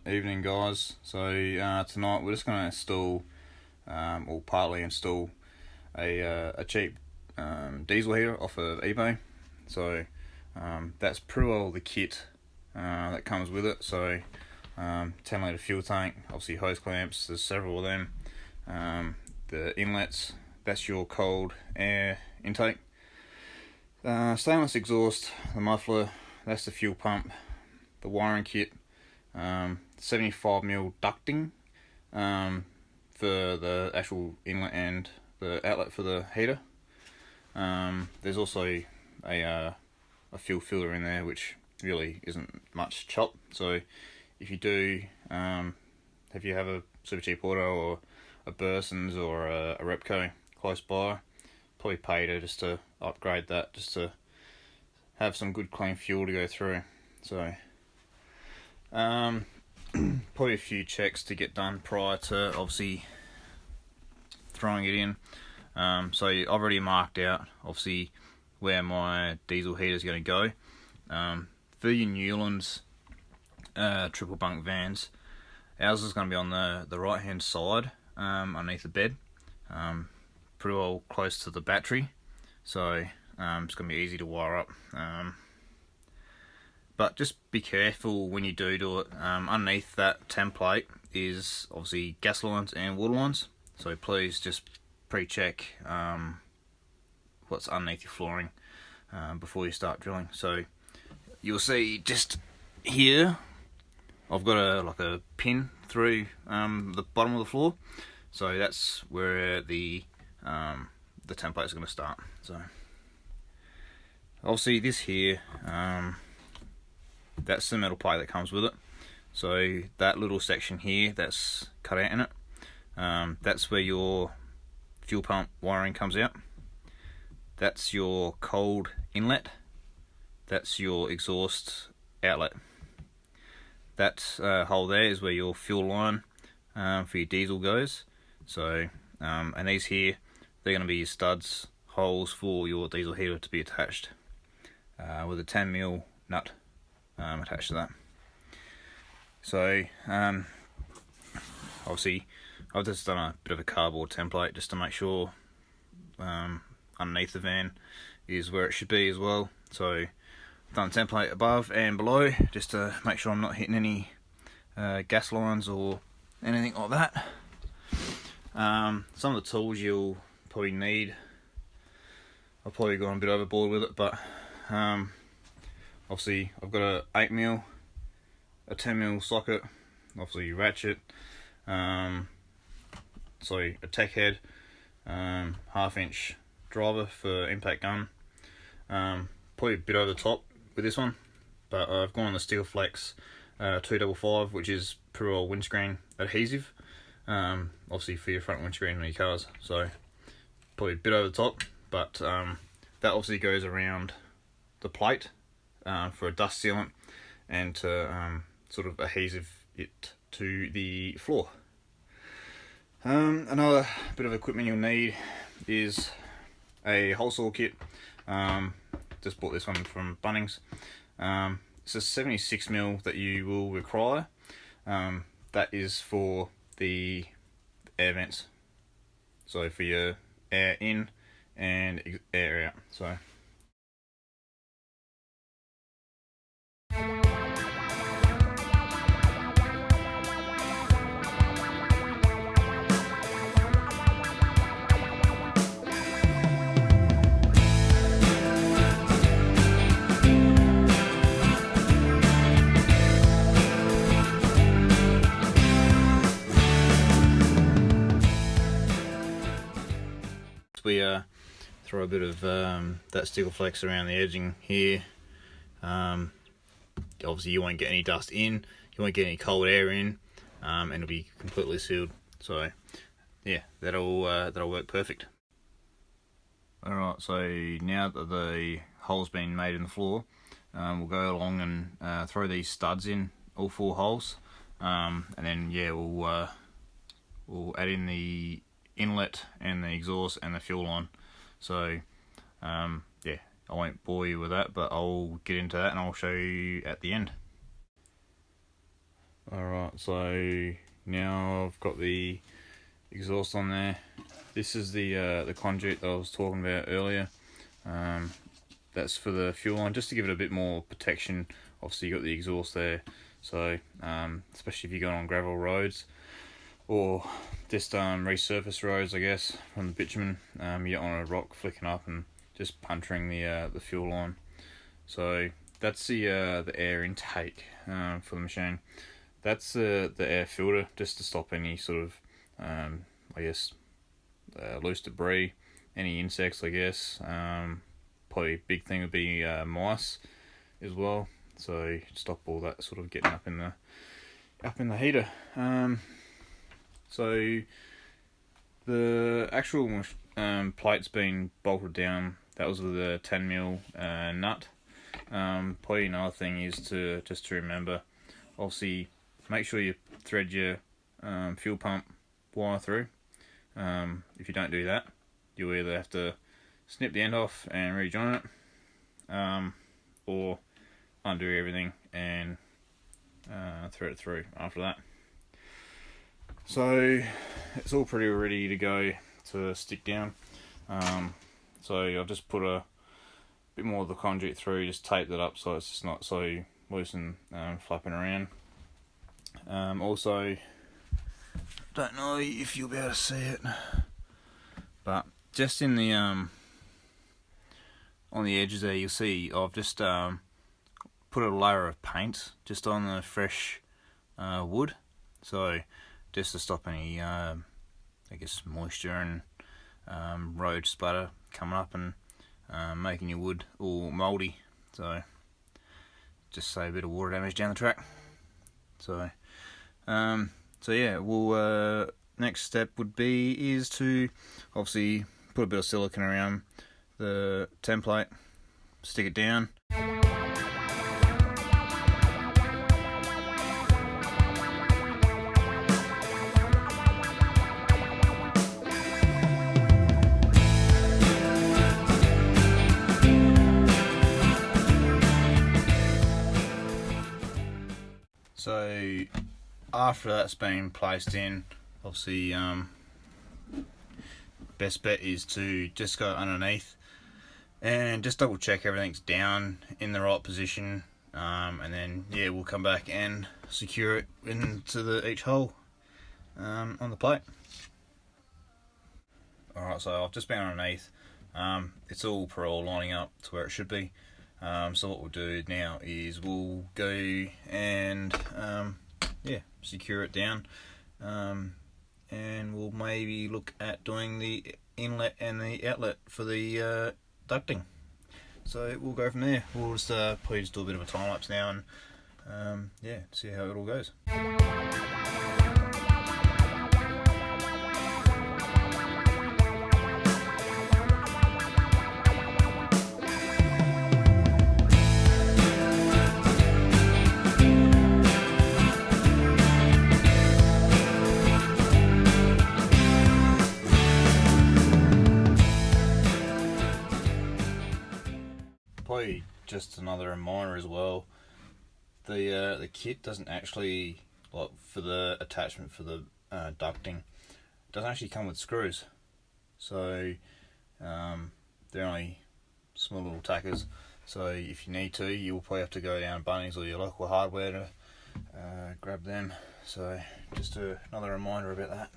Evening guys. So tonight we're just going to install, or partly install, a cheap diesel heater off of eBay. So that's pretty well the kit that comes with it. So 10 litre fuel tank, obviously hose clamps, there's several of them. The inlets, that's your cold air intake. Stainless exhaust, the muffler, that's the fuel pump, the wiring kit, 75mm ducting for the actual inlet and the outlet for the heater. There's also a fuel filter in there, which really isn't much chop. So if you do, if you have a super cheap auto or a Burson's or a Repco close by, probably pay to upgrade that, just to have some good clean fuel to go through. So probably a few checks to get done prior to obviously throwing it in. So I've already marked out obviously where my diesel heater is going to go. For your Newlands triple bunk vans, ours is going to be on the right hand side, underneath the bed, pretty well close to the battery, so it's going to be easy to wire up. But just be careful when you do it. Underneath that template is obviously gas lines and water lines, so please just pre-check what's underneath your flooring before you start drilling. So you'll see just here I've got a pin through the bottom of the floor, so that's where the template is going to start. So obviously this here, that's the metal plate that comes with it. So that little section here that's cut out in it, that's where your fuel pump wiring comes out. That's your cold inlet. That's your exhaust outlet. That hole there is where your fuel line for your diesel goes. So and these here, they're going to be your studs, holes for your diesel heater to be attached, with a 10mm nut attached to that. So obviously I've just done a bit of a cardboard template just to make sure underneath the van is where it should be as well. So I've done a template above and below just to make sure I'm not hitting any gas lines or anything like that. Some of the tools you'll probably need, I've probably gone a bit overboard with it, but obviously I've got a 8mm, a 10mm socket, obviously ratchet, sorry, a tech head, 1/2 inch driver for impact gun, probably a bit over the top with this one, but I've gone on the Steel Flex 255, which is pretty well windscreen adhesive, obviously for your front windscreen on your cars, so probably a bit over the top, but that obviously goes around the plate for a dust sealant and to sort of adhesive it to the floor. Another bit of equipment you'll need is a hole saw kit. Just bought this one from Bunnings. It's a 76mm that you will require. That is for the air vents, so for your air in and air out. So we throw a bit of that Steel Flex around the edging here. Obviously you won't get any dust in, you won't get any cold air in, and it'll be completely sealed. So yeah, that'll work perfect. Alright, so now that the hole's been made in the floor, we'll go along and throw these studs in all 4 holes, and then yeah, we'll add in the inlet and the exhaust and the fuel line. So yeah, I won't bore you with that, but I'll get into that and I'll show you at the end. Alright, so now I've got the exhaust on there. This is the conduit that I was talking about earlier. That's for the fuel line, just to give it a bit more protection. Obviously you got the exhaust there, so especially if you're going on gravel roads or just resurfaced roads, I guess, from the bitumen, you don't want a rock flicking up and just puncturing the fuel line. So that's the air intake for the machine. That's the air filter, just to stop any sort of I guess loose debris, any insects, I guess. Probably a big thing would be mice as well. So stop all that sort of getting up in the heater. So the actual plate's been bolted down. That was with a 10mm nut. Probably another thing is to remember, obviously make sure you thread your fuel pump wire through. If you don't do that, you'll either have to snip the end off and rejoin it, or undo everything and thread it through after that. So it's all pretty ready to go to stick down. So I've just put a bit more of the conduit through, just taped it up so it's just not so loose and flapping around. Also, don't know if you'll be able to see it, but just in the on the edges there, you'll see I've just put a layer of paint just on the fresh wood, so just to stop any I guess moisture and road splatter coming up and making your wood all mouldy. So just save a bit of water damage down the track. So yeah, well, next step would be is to obviously put a bit of silicone around the template, stick it down. So after that's been placed in, obviously best bet is to just go underneath and just double check everything's down in the right position, and then yeah, we'll come back and secure it into each hole on the plate. Alright, so I've just been underneath. It's all lining up to where it should be. So what we'll do now is we'll go and yeah, secure it down, and we'll maybe look at doing the inlet and the outlet for the ducting. So we'll go from there. We'll just probably just do a bit of a time lapse now and yeah, see how it all goes. Probably just another reminder as well, the kit doesn't actually, like for the attachment for the ducting, doesn't actually come with screws, so they're only small little tackers. So if you need to, you'll probably have to go down Bunnings or your local hardware to grab them. So just another reminder about that.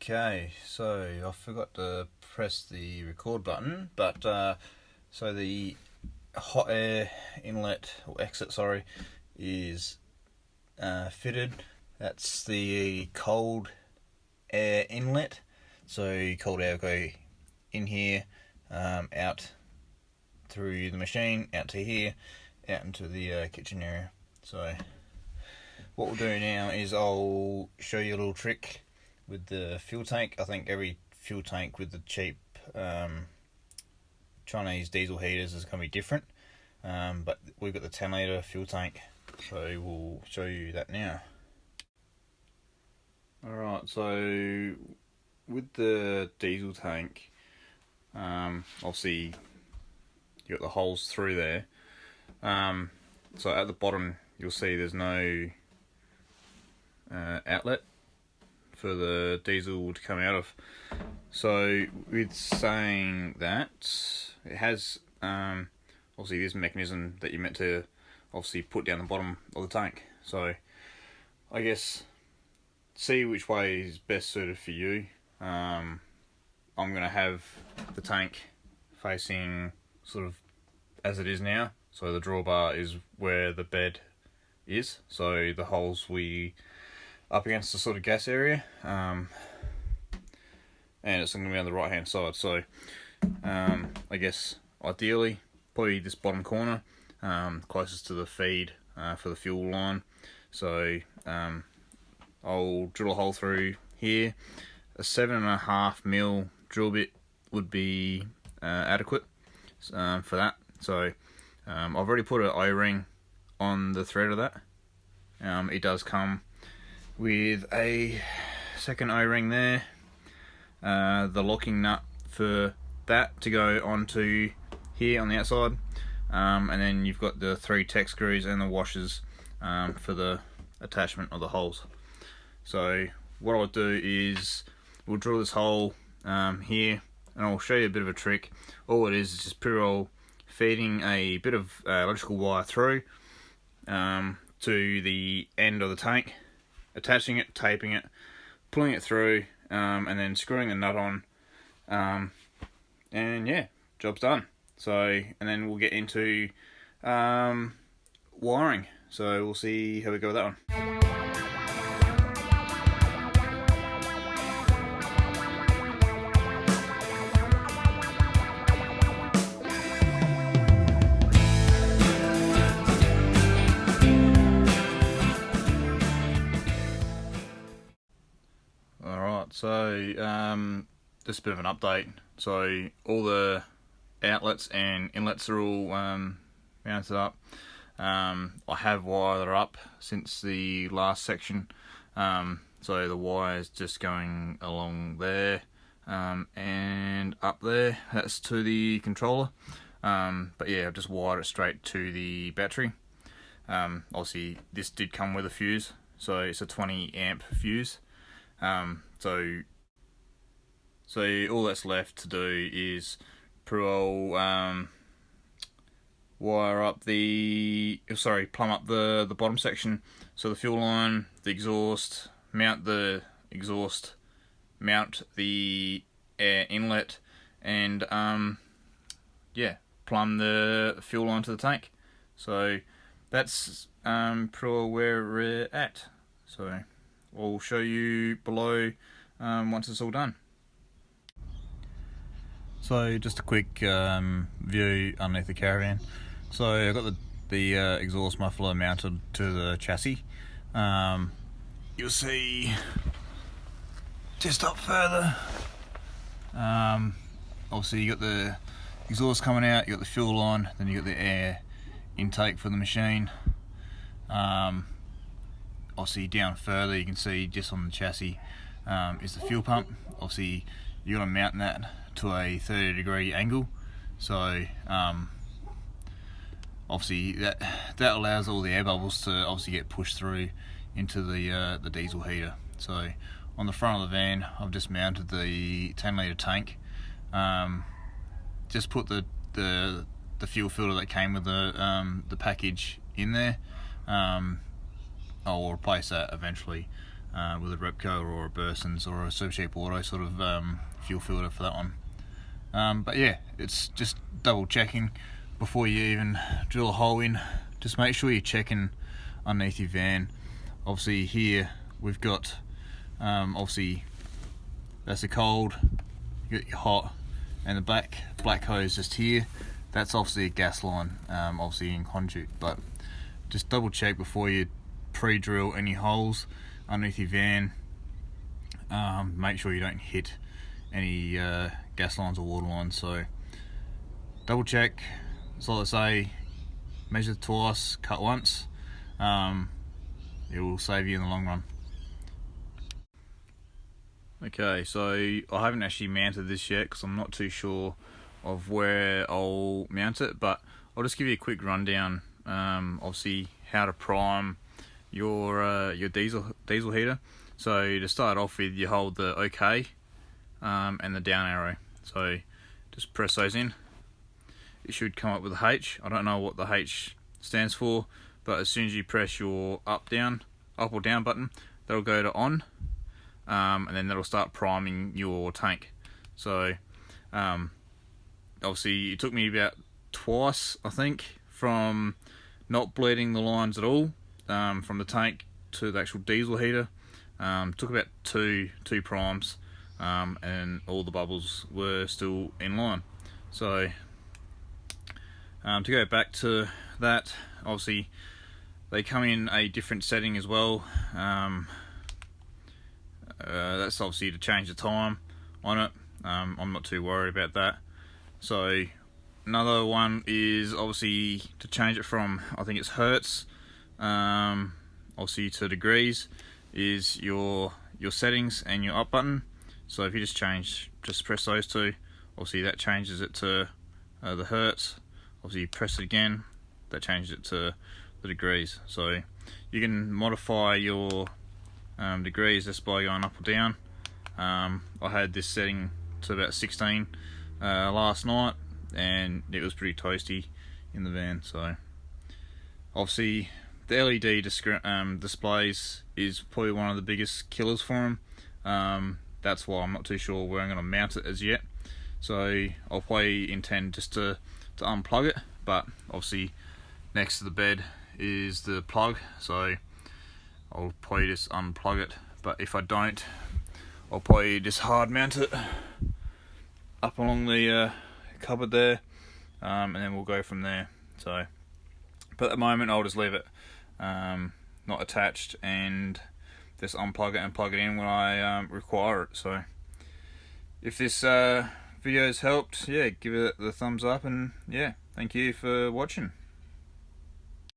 Okay, so I forgot to press the record button, but so the hot air inlet or exit, sorry, is fitted. That's the cold air inlet. So cold air will go in here, out through the machine, out to here, out into the kitchen area. So what we'll do now is I'll show you a little trick with the fuel tank. I think every fuel tank with the cheap Chinese diesel heaters is going to be different, but we've got the 10 litre fuel tank, so we'll show you that now. Alright, so with the diesel tank, obviously you got the holes through there, So at the bottom you'll see there's no outlet for the diesel to come out of. So with saying that, it has obviously this mechanism that you're meant to obviously put down the bottom of the tank. So I guess see which way is best suited for you. I'm going to have the tank facing sort of as it is now. So the drawbar is where the bed is. So the holes we up against the sort of gas area. And it's going to be on the right hand side. So I guess ideally probably this bottom corner, closest to the feed for the fuel line. So I'll drill a hole through here. A 7.5mm drill bit would be adequate for that. So I've already put an O-ring on the thread of that. It does come with a second O-ring there. The locking nut for that to go onto here on the outside. And then you've got the 3 tech screws and the washers for the attachment of the holes. So what I'll do is we'll drill this hole here, and I'll show you a bit of a trick. All it is just pre-roll feeding a bit of electrical wire through to the end of the tank, attaching it, taping it, pulling it through, and then screwing the nut on, and yeah, job's done. So, and then we'll get into wiring. So we'll see how we go with that one. Alright, so just a bit of an update. So all the outlets and inlets are all mounted up. I have wired up since the last section, so the wire is just going along there and up there. That's to the controller, but yeah, I've just wired it straight to the battery. Obviously this did come with a fuse, so it's a 20 amp fuse. So all that's left to do is wire up plumb up the bottom section, so the fuel line, the exhaust, mount the exhaust, mount the air inlet, and yeah, plumb the fuel line to the tank. So that's where we're at. So I'll show you below once it's all done. So just a quick view underneath the Caravan. So I've got the exhaust muffler mounted to the chassis. You'll see just up further, obviously you got the exhaust coming out, you got the fuel line, then you got the air intake for the machine. Obviously down further you can see just on the chassis is the fuel pump. Obviously you're going to mount that to a 30-degree angle, so obviously that allows all the air bubbles to obviously get pushed through into the diesel heater. So on the front of the van I've just mounted the 10-litre tank, just put the fuel filter that came with the package in there. I'll replace that eventually with a Repco or a Burson's or a Super Cheap Auto sort of fuel filter for that one. But yeah, it's just double checking before you even drill a hole in. Just make sure you're checking underneath your van. Obviously here we've got obviously that's the cold, you got your hot, and the black hose just here. That's obviously a gas line, obviously in conduit, but just double check before you pre-drill any holes underneath your van. Make sure you don't hit any gas lines or water lines. So double check. That's all I say. Measure twice, cut once. It will save you in the long run. Okay, so I haven't actually mounted this yet because I'm not too sure of where I'll mount it, but I'll just give you a quick rundown obviously how to prime your diesel heater. So to start off with, you hold the OK and the down arrow. So just press those in. It should come up with a H. I don't know what the H stands for, but as soon as you press your up or down button, that'll go to on, and then that'll start priming your tank. So obviously it took me about twice, I think, from not bleeding the lines at all, from the tank to the actual diesel heater. Took about two primes, and all the bubbles were still in line. So to go back to that, obviously they come in a different setting as well. That's obviously to change the time on it. I'm not too worried about that. So another one is obviously to change it from, I think it's hertz, obviously to degrees, is your settings and your up button. So if you just press those two, obviously that changes it to the hertz. Obviously you press it again, that changes it to the degrees. So you can modify your degrees just by going up or down. I had this setting to about 16 last night, and it was pretty toasty in the van. So obviously the LED displays is probably one of the biggest killers for them. That's why I'm not too sure where I'm going to mount it as yet. So I'll probably intend just to unplug it, but obviously next to the bed is the plug, so I'll probably just unplug it. But if I don't, I'll probably just hard mount it up along the cupboard there, and then we'll go from there. So, but at the moment I'll just leave it not attached and just unplug it and plug it in when I require it. So if this video's helped, yeah, give it the thumbs up, and yeah, thank you for watching.